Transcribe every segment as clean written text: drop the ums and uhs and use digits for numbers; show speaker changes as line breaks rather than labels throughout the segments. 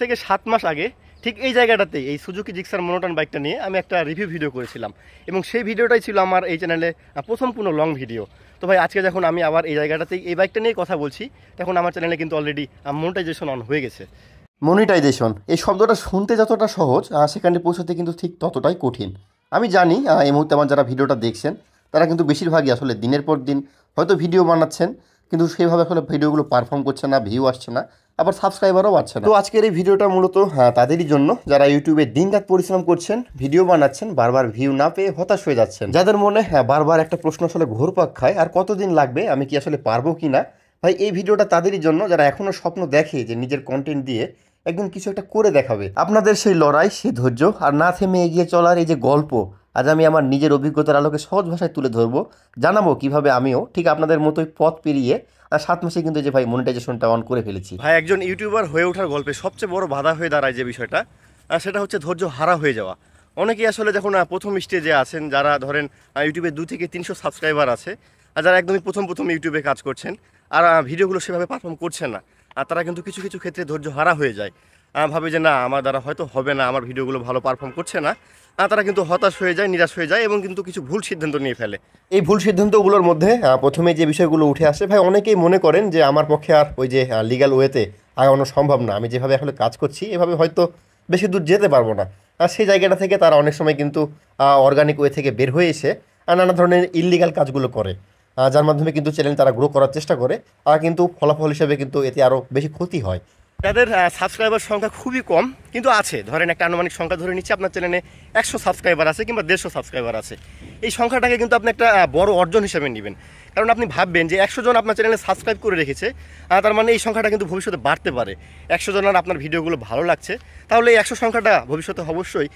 থেকে 7 মাস আগে ঠিক এই জায়গাটাতেই এই সুজুকি জিক্সার মনোটন বাইকটা নিয়ে আমি একটা রিভিউ ভিডিও করেছিলাম এবং সেই ভিডিওটাই ছিল আমার এই চ্যানেলে প্রথম কোনো লং ভিডিও। তো ভাই আজকে যখন আমি আবার এই জায়গাটাতেই এই বাইকটা নিয়ে কথা বলছি তখন আমার চ্যানেলে কিন্তু অলরেডি মনিটাইজেশন অন হয়ে গেছে। মনিটাইজেশন এই শব্দটা শুনতে যতটা সহজ সেখানে পৌঁছতে কিন্তু ঠিক ততটাই কঠিন। আমি জানি এই মুহূর্তে আমার যারা ভিডিওটা দেখছেন তারা কিন্তু বেশিরভাগই আসলে দিনের পর দিন হয়তো ভিডিও বানাচ্ছেন কিন্তু সেইভাবে আসলে ভিডিওগুলো পারফর্ম করছে না, ভিউ আসছে না, আবার সাবস্ক্রাইবারও বাড়ছে না। তো আজকের এই ভিডিওটা মূলত তাদেরই জন্য যারা ইউটিউবে দিনরাত পরিশ্রম করছেন, ভিডিও বানাচ্ছেন, বারবার ভিউ না পেয়ে হতাশ হয়ে যাচ্ছেন, যাদের মনে বারবার একটা প্রশ্ন আসলে ঘুরপাক খায় আর কতদিন লাগবে, আমি কি আসলে পারবো কি না। ভাই এই ভিডিওটা তাদেরই জন্য যারা এখনও স্বপ্ন দেখে যে নিজের কন্টেন্ট দিয়ে একদিন কিছু একটা করে দেখাবে। আপনাদের সেই লড়াই, সেই ধৈর্য আর না থেমে এগিয়ে চলার এই যে গল্প আজ আমি আমার নিজের অভিজ্ঞতার আলোকে সহজ ভাষায় তুলে ধরবো, জানাবো কিভাবে আমিও ঠিক আপনাদের মতোই পথ পেরিয়ে 7 মাসে কিন্তু যে ভাই মনিটাইজেশনটা অন করে ফেলেছি। ভাই একজন ইউটিউবার হয়ে ওঠার গল্পে সবচেয়ে বড় বাধা হয়ে দাঁড়ায় যে বিষয়টা সেটা হচ্ছে ধৈর্য হারা হয়ে যাওয়া। অনেকেই আসলে যখন প্রথম স্টেজে আছেন, যারা ধরেন ইউটিউবে 2 থেকে 300 সাবস্ক্রাইবার আছে আর যারা একদমই প্রথম ইউটিউবে কাজ করছেন আর ভিডিওগুলো সেভাবে পারফর্ম করছেন না, আর তারা কিন্তু কিছু কিছু ক্ষেত্রে ধৈর্য হারা হয়ে যায়, ভাবে যে না আমার দ্বারা হয়তো হবে না, আমার ভিডিওগুলো ভালো পারফর্ম করছে না, তারা কিন্তু হতাশ হয়ে যায়, নিরাশ হয়ে যায় এবং কিন্তু কিছু ভুল সিদ্ধান্ত নিয়ে ফেলে। এই ভুল সিদ্ধান্তগুলোর মধ্যে প্রথমে যে বিষয়গুলো উঠে আসে, ভাই অনেকেই মনে করেন যে আমার পক্ষে আর ওই যে লিগ্যাল ওয়েতে আগানো সম্ভব না, আমি যেভাবে আসলে কাজ করছি এভাবে হয়তো বেশি দূর যেতে পারবো না। আর সেই জায়গাটা থেকে তারা অনেক সময় কিন্তু অর্গানিক ওয়ে থেকে বের হয়ে এসে নানা ধরনের ইললিগাল কাজগুলো করে, যার মাধ্যমে কিন্তু চ্যানেল তারা গ্রো করার চেষ্টা করে, আর কিন্তু ফলাফল হিসেবে কিন্তু এতে আরও বেশি ক্ষতি হয়। তাদের সাবস্ক্রাইবার সংখ্যা খুবই কম কিন্তু আছে, ধরেন একটা আনুমানিক সংখ্যা ধরে নিচ্ছে আপনার চ্যানেলে 100 সাবস্ক্রাইবার আছে কিংবা 150 সাবস্ক্রাইবার আছে। এই সংখ্যাটাকে কিন্তু আপনি একটা বড় অর্জন হিসেবে নেবেন, কারণ আপনি ভাববেন যে 100 জন আপনার চ্যানেলে সাবস্ক্রাইব করে রেখেছে, তার মানে এই সংখ্যাটা কিন্তু ভবিষ্যতে বাড়তে পারে। 100 জনের আপনার ভিডিওগুলো ভালো লাগছে, তাহলে এই 100 সংখ্যাটা ভবিষ্যতে অবশ্যই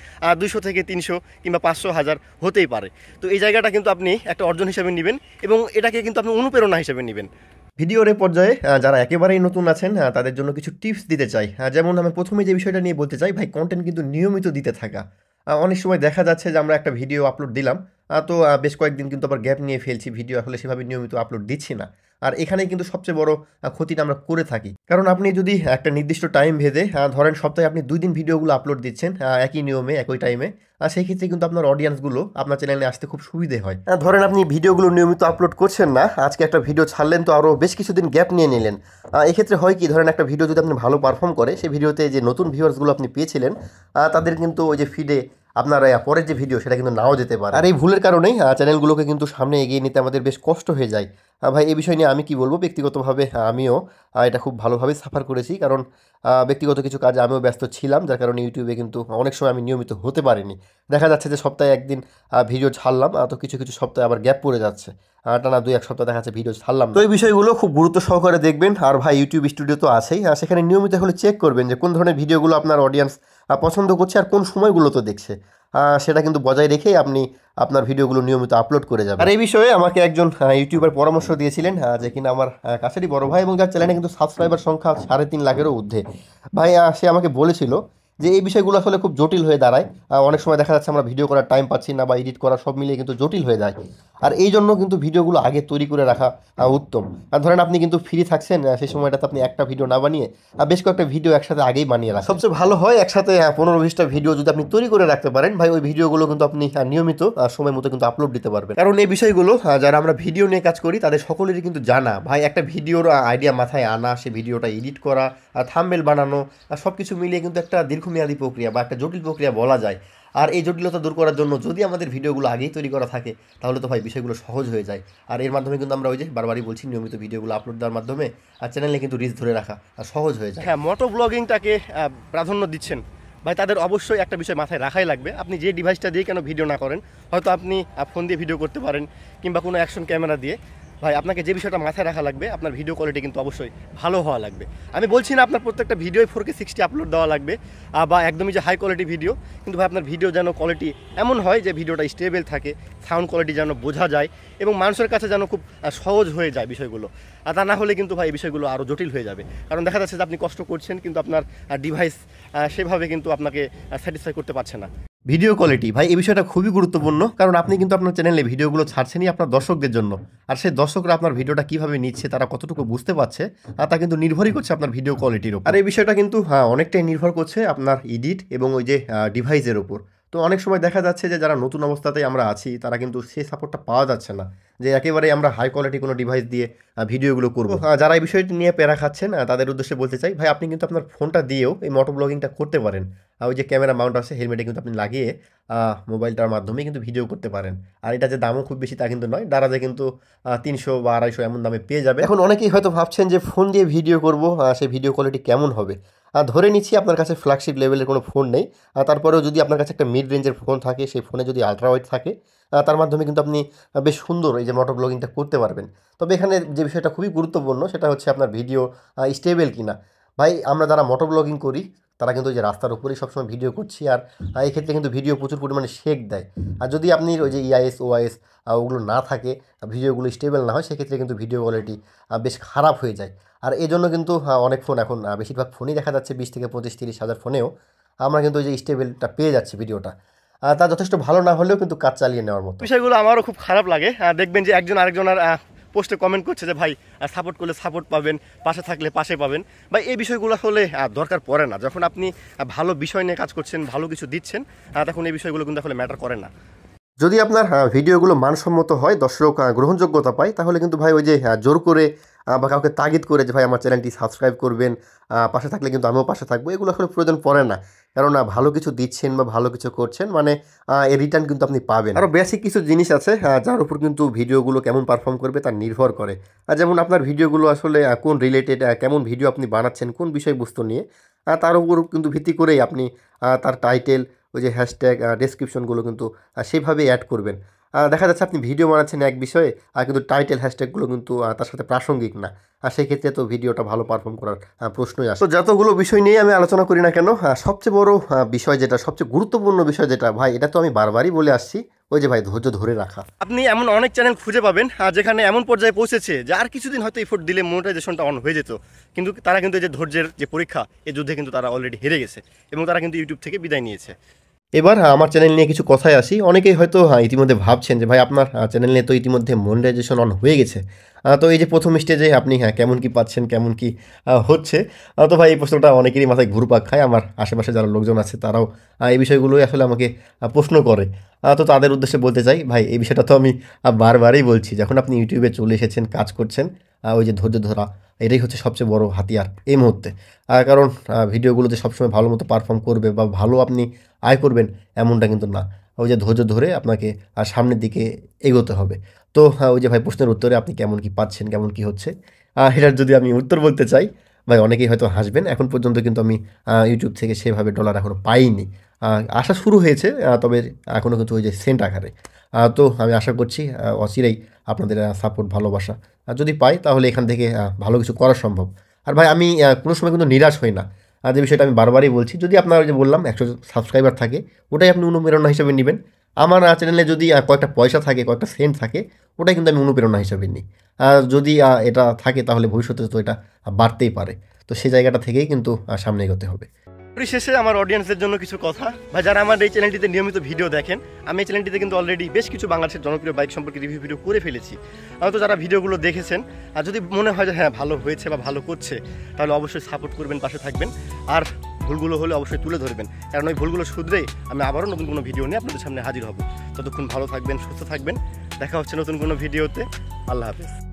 200 থেকে 300 কিংবা 500 1000 হতেই পারে। তো এই জায়গাটা কিন্তু আপনি একটা অর্জন হিসেবে নেবেন এবং এটাকে কিন্তু আপনি অনুপ্রেরণা হিসেবে নেবেন। ভিডিওর এই পর্যায়ে যারা একেবারেই নতুন আছেন তাদের জন্য কিছু টিপস দিতে চাই। যেমন আমি প্রথমে যে বিষয়টা নিয়ে বলতে চাই, ভাই কন্টেন্ট কিন্তু নিয়মিত দিতে থাকা। অনেক সময় দেখা যাচ্ছে যে আমরা একটা ভিডিও আপলোড দিলাম, তো বেশ কয়েকদিন কিন্তু আবার গ্যাপ নিয়ে ফেলছি, ভিডিও আসলে সেভাবে নিয়মিত আপলোড দিচ্ছি না। আর এখানেই কিন্তু সবচেয়ে বড় ক্ষতিটা আমরা করে থাকি, কারণ আপনি যদি একটা নির্দিষ্ট টাইম ভেদে ধরেন সপ্তাহে আপনি 2 দিন ভিডিওগুলো আপলোড দিচ্ছেন একই নিয়মে একই টাইমে, আর সেই ক্ষেত্রে কিন্তু আপনার অডিয়েন্সগুলো আপনার চ্যানেলে আসতে খুব সুবিধে হয়। ধরেন আপনি ভিডিওগুলো নিয়মিত আপলোড করছেন না, আজকে একটা ভিডিও ছাড়লেন তো আরও বেশ কিছুদিন গ্যাপ নিয়ে নিলেন, এক্ষেত্রে হয় কি, ধরেন একটা ভিডিও যদি আপনি ভালো পারফর্ম করে, সেই ভিডিওতে যে নতুন ভিউয়ার্সগুলো আপনি পেয়েছিলেন তাদের কিন্তু ওই যে ফিডে আপনার পরের যে ভিডিও সেটা কিন্তু নাও যেতে পারে। আর এই ভুলের কারণেই চ্যানেলগুলোকে কিন্তু সামনে এগিয়ে নিতে আমাদের বেশ কষ্ট হয়ে যায়। ভাই এই বিষয় নিয়ে আমি কি বলবো, ব্যক্তিগতভাবে আমিও এটা খুব ভালোভাবে সাফার করেছি, কারণ ব্যক্তিগত কিছু কাজে আমিও ব্যস্ত ছিলাম, যার কারণে ইউটিউবে কিন্তু অনেক সময় আমি নিয়মিত হতে পারিনি। দেখা যাচ্ছে যে সপ্তাহে একদিন ভিডিও ছাড়লাম, তো কিছু কিছু সপ্তাহে আবার গ্যাপ পড়ে যাচ্ছে, টানা 2-1 সপ্তাহ দেখা যাচ্ছে ভিডিও ছাড়লাম। তো এই বিষয়গুলো খুব গুরুত্ব সহকারে দেখবেন। আর ভাই ইউটিউব স্টুডিও তো আছেই, সেখানে নিয়মিত হলে চেক করবেন যে কোন ধরনের ভিডিওগুলো আপনার অডিয়েন্স পছন্দ করছে আর কোন সময়গুলো তো দেখছে, সেটা কিন্তু বজায় রেখেই আপনি আপনার ভিডিওগুলো নিয়মিত আপলোড করে যাবেন। আর এই বিষয়ে আমাকে একজন ইউটিউবার পরামর্শ দিয়েছিলেন, যে কিনা আমার কাছেরই বড় ভাই এবং যার চ্যানেলে কিন্তু সাবস্ক্রাইবার সংখ্যা 3.5 লাখেরও ঊর্ধ্বে। ভাই সে আমাকে বলেছিল যে এই বিষয়গুলো আসলে খুব জটিল হয়ে দাঁড়ায়, অনেক সময় দেখা যাচ্ছে আমরা ভিডিও করার টাইম পাচ্ছি না বা এডিট করা সব মিলিয়ে কিন্তু জটিল হয়ে যায়, আর এই জন্য কিন্তু ভিডিওগুলো আগে তৈরি করে রাখা উত্তম। আর ধরেন আপনি কিন্তু ফ্রি থাকছেন, সেই সময়টাতে আপনি একটা ভিডিও না বানিয়ে বেশ কয়েকটা ভিডিও একসাথে আগেই বানিয়ে রাখেন, সবচেয়ে ভালো হয়। একসাথে 15-20টা ভিডিও যদি আপনি তৈরি করে রাখতে পারেন, ভাই ওই ভিডিওগুলো কিন্তু আপনি নিয়মিত সময় মতো কিন্তু আপলোড দিতে পারবেন। কারণ এই বিষয়গুলো যারা আমরা ভিডিও নিয়ে কাজ করি তাদের সকলেরই কিন্তু জানা। ভাই একটা ভিডিওর আইডিয়া মাথায় আনা, সে ভিডিওটা এডিট করা, থাম্বনেল বানানো, সব কিছু মিলিয়ে কিন্তু একটা দীর্ঘমেয়াদী প্রক্রিয়া বা একটা জটিল প্রক্রিয়া বলা যায়। আর এই জটিলতা দূর করার জন্য যদি আমাদের ভিডিওগুলো আগেই তৈরি করা থাকে তাহলে তো ভাই বিষয়গুলো সহজ হয়ে যায়। আর এর মাধ্যমে কিন্তু আমরা ওই যে বারবারই বলছি, নিয়মিত ভিডিওগুলো আপলোড দেওয়ার মাধ্যমে আর চ্যানেলে কিন্তু রিচ ধরে রাখা আর সহজ হয়ে যায়। হ্যাঁ, মোটো ব্লগিংটাকে প্রাধান্য দিচ্ছেন ভাই, তাদের অবশ্যই একটা বিষয় মাথায় রাখাই লাগবে। আপনি যে ডিভাইসটা দিয়ে কেন ভিডিও না করেন, হয়তো আপনি ফোন দিয়ে ভিডিও করতে পারেন কিংবা কোনো অ্যাকশন ক্যামেরা দিয়ে, ভাই আপনাকে যে বিষয়টা মাথায় রাখা লাগবে, আপনার ভিডিও কোয়ালিটি কিন্তু অবশ্যই ভালো হওয়া লাগবে। আমি বলছি না আপনার প্রত্যেকটা ভিডিও 4K 60 আপলোড দেওয়া লাগবে বা একদমই যে হাই কোয়ালিটি ভিডিও, কিন্তু ভাই আপনার ভিডিও যেন কোয়ালিটি এমন হয় যে ভিডিওটা স্টেবল থাকে, সাউন্ড কোয়ালিটি যেন বোঝা যায় এবং মানুষের কাছে যেন খুব সহজ হয়ে যায় বিষয়গুলো। আর তা না হলে কিন্তু ভাই এই বিষয়গুলো আরও জটিল হয়ে যাবে, কারণ দেখা যাচ্ছে যে আপনি কষ্ট করছেন কিন্তু আপনার ডিভাইস সেভাবে কিন্তু আপনাকে স্যাটিসফাই করতে পারছে না। ভিডিও কোয়ালিটি ভাই এই বিষয়টা খুবই গুরুত্বপূর্ণ, কারণ আপনি কিন্তু আপনার চ্যানেলে ভিডিওগুলো ছাড়ছেনই আপনার দর্শকদের জন্য, আর সেই দর্শকরা আপনার ভিডিওটা কিভাবে নিচ্ছে, তারা কতটুকু বুঝতে পারছে, আর তা কিন্তু নির্ভরই করছে আপনার ভিডিও কোয়ালিটির উপর। আর এই বিষয়টা কিন্তু অনেকটাই নির্ভর করছে আপনার এডিট এবং ওই যে ডিভাইসের উপর। তো অনেক সময় দেখা যাচ্ছে যে যারা নতুন অবস্থাতেই আমরা আছি তারা কিন্তু সেই সাপোর্টটা পাওয়া যাচ্ছে না, যে একেবারে আমরা হাই কোয়ালিটি কোনো ডিভাইস দিয়ে ভিডিওগুলো করবো। যারা এই বিষয়টি নিয়ে প্যারা খাচ্ছেন তাদের উদ্দেশ্যে বলতে চাই, ভাই আপনি কিন্তু আপনার ফোনটা দিয়েও এই মোটো ব্লগিংটা করতে পারেন। ওই যে ক্যামেরা মাউন্ট আছে হেলমেটে কিন্তু আপনি লাগিয়ে মোবাইলটার মাধ্যমে কিন্তু ভিডিও করতে পারেন। আর এটা যে দামও খুব বেশি তা কিন্তু নয়, দারাজে কিন্তু 300 বা 250 এমন দামে পেয়ে যাবে। এখন অনেকেই হয়তো ভাবছেন যে ফোন দিয়ে ভিডিও করব, সেই ভিডিও কোয়ালিটি কেমন হবে। ধরে নিচ্ছি আপনার কাছে ফ্ল্যাগশিপ লেভেলের কোনো ফোন নেই, তারপরেও যদি আপনার কাছে একটা মিড রেঞ্জের ফোন থাকে, সেই ফোনে যদি আলট্রা ওয়াইড থাকে, তার মাধ্যমে কিন্তু আপনি বেশ সুন্দর এই যে মোটো ব্লগিংটা করতে পারবেন। তবে এখানে যে বিষয়টা খুবই গুরুত্বপূর্ণ সেটা হচ্ছে আপনার ভিডিও স্টেবল কিনা। ভাই আমরা যারা মোটো ব্লগিং করি তারা কিন্তু ওই যে রাস্তার উপরেই সবসময় ভিডিও করছি, আর এই ক্ষেত্রে কিন্তু ভিডিও প্রচুর পরিমাণে শেক দেয়। আর যদি আপনি ওই যে ইআইএস ওআইএস ওগুলো না থাকে, ভিডিওগুলো স্টেবল না হয়, সেক্ষেত্রে কিন্তু ভিডিও কোয়ালিটি বেশ খারাপ হয়ে যায়। আর এই জন্য কিন্তু অনেক ফোন এখন বেশিরভাগ ফোনই দেখা যাচ্ছে 20 থেকে 25-30 হাজার ফোনেও আমরা কিন্তু ওই যে স্টেবলটা পেয়ে যাচ্ছি ভিডিওটা, তা যথেষ্ট ভালো না হলেও কিন্তু কাজ চালিয়ে নেওয়ার মতো। বিষয়গুলো আমারও খুব খারাপ লাগে, দেখবেন যে একজন আরেকজনের পোস্টে কমেন্ট করছে যে ভাই সাপোর্ট করলে সাপোর্ট পাবেন, পাশে থাকলে পাশে পাবেন। ভাই এই বিষয়গুলো আসলে দরকার পড়ে না। যখন আপনি ভালো বিষয় নিয়ে কাজ করছেন, ভালো কিছু দিচ্ছেন, তখন এই বিষয়গুলো কিন্তু আসলে ম্যাটার করে না। যদি আপনার ভিডিওগুলো মানসম্মত হয়, দর্শক গ্রহণযোগ্যতা পায়, তাহলে কিন্তু ভাই ওই যে জোর করে বা কাউকে তাগিদ করে যে ভাই আমার চ্যানেলটি সাবস্ক্রাইব করবেন, পাশে থাকলে কিন্তু আমিও পাশে থাকবো, এগুলো আসলে প্রয়োজন পড়ে না। কেননা ভালো কিছু দিচ্ছেন বা ভালো কিছু করছেন মানে এর রিটার্ন কিন্তু আপনি পাবেন। আরও বেসিক কিছু জিনিস আছে যার উপর কিন্তু ভিডিওগুলো কেমন পারফর্ম করবে তার নির্ভর করে। যেমন আপনার ভিডিওগুলো আসলে কোন রিলেটেড, কেমন ভিডিও আপনি বানাচ্ছেন, কোন বিষয়বস্তু নিয়ে, তার উপর কিন্তু ভিত্তি করেই আপনি তার টাইটেল, ওই যে হ্যাশট্যাগ, ডেসক্রিপশনগুলো কিন্তু সেইভাবেই অ্যাড করবেন। দেখা যাচ্ছে আপনি ভিডিও বানাচ্ছেন এক বিষয়ে, কিন্তু টাইটেল হ্যাশট্যাগুলো কিন্তু তার সাথে প্রাসঙ্গিক না, আর সেক্ষেত্রে তো ভিডিওটা ভালো পারফর্ম করার প্রশ্নই আসে। তো যতগুলো বিষয় নিয়ে আমি আলোচনা করি না কেন, সবচেয়ে বড় বিষয় যেটা, সবচেয়ে গুরুত্বপূর্ণ বিষয় যেটা ভাই, এটা তো আমি বারবারই বলে আসছি, ওই যে ভাই ধৈর্য ধরে রাখা। আপনি এমন অনেক চ্যানেল খুঁজে পাবেন যেখানে এমন পর্যায়ে পৌঁছেছে যে আর কিছুদিন হয়তো এফোর্ট দিলে মনিটাইজেশনটা অন হয়ে যেত, কিন্তু তারা কিন্তু এই যে ধৈর্যের যে পরীক্ষা, এই যুদ্ধে কিন্তু তারা অলরেডি হেরে গেছে এবং তারা কিন্তু ইউটিউব থেকে বিদায় নিয়েছে। এবার আমার চ্যানেল নিয়ে কিছু কথায় আসি। অনেকেই হয়তো ইতিমধ্যে ভাবছেন যে ভাই আপনার চ্যানেল নিয়ে তো ইতিমধ্যে মনিটাইজেশন অন হয়ে গেছে, তো এই যে প্রথম স্টেজে আপনি কেমন কি পাচ্ছেন, কেমন কি হচ্ছে, তো ভাই এই প্রশ্নটা অনেকেরই মাথায় ঘুরপাক খায়। আমার আশেপাশে যারা লোকজন আছে তারাও এই বিষয়গুলোই আসলে আমাকে প্রশ্ন করে। তো তাদের উদ্দেশ্যে বলতে চাই, ভাই এই বিষয়টা তো আমি বারবারই বলছি, যখন আপনি ইউটিউবে চলে এসেছেন, কাজ করছেন, ওই যে ধৈর্য ধরা, এটাই হচ্ছে সবচেয়ে বড় হাতিয়ার এই মুহূর্তে। কারণ ভিডিওগুলোতে সবসময় ভালো মতো পারফর্ম করবে বা ভালো আপনি আয় করবেন এমনটা কিন্তু না, ওই যে ধৈর্য ধরে আপনাকে সামনের দিকে এগোতে হবে। তো ওই যে ভাই প্রশ্নের উত্তরে আপনি কেমন কি পাচ্ছেন, কেমন কি হচ্ছে, এটার যদি আমি উত্তর বলতে চাই, ভাই অনেকেই হয়তো হাসবেন, এখন পর্যন্ত কিন্তু আমি ইউটিউব থেকে সেভাবে ডলার এখনও পাইনি। আসা শুরু হয়েছে, তবে এখনও কিন্তু ওই যে সেন্ট আকারে। তো আমি আশা করছি অচিরেই আপনাদের সাপোর্ট, ভালোবাসা যদি পাই, তাহলে এখান থেকে ভালো কিছু করা সম্ভব। আর ভাই আমি কোনো সময় কিন্তু নিরাশ হই না, যে বিষয়টা আমি বারবারই বলছি। যদি আপনার যে বললাম 100 সাবস্ক্রাইবার থাকে, ওটাই আপনি অনুপ্রেরণা হিসেবে নেবেন। আমার চ্যানেলে যদি কয়েকটা পয়সা থাকে, কয়েকটা সেন্ট থাকে, ওটাই কিন্তু আমি অনুপ্রেরণা হিসেবে নিই। যদি এটা থাকে তাহলে ভবিষ্যতে তো এটা বাড়তেই পারে, তো সেই জায়গাটা থেকেই কিন্তু সামনে এগোতে হবে। পরিশেষে আমার অডিয়েন্সের জন্য কিছু কথা, বা যারা আমার এই চ্যানেলটিতে নিয়মিত ভিডিও দেখেন, আমি এই চ্যানেলটিতে কিন্তু অলরেডি বেশ কিছু বাংলাদেশের জনপ্রিয় বাইক সম্পর্কে রিভিউ ভিডিও করে ফেলেছি। তো যারা ভিডিওগুলো দেখেছেন, আর যদি মনে হয় যে হ্যাঁ ভালো হয়েছে বা ভালো করছে, তাহলে অবশ্যই সাপোর্ট করবেন, পাশে থাকবেন, আর ভুলগুলো হলে অবশ্যই তুলে ধরবেন, কারণ ওই ভুলগুলো শুধরেই আমি আবারও নতুন কোনো ভিডিও নিয়ে আপনাদের সামনে হাজির হব। ততক্ষণ ভালো থাকবেন, সুস্থ থাকবেন, দেখা হচ্ছে নতুন কোনো ভিডিওতে। আল্লাহ হাফেজ।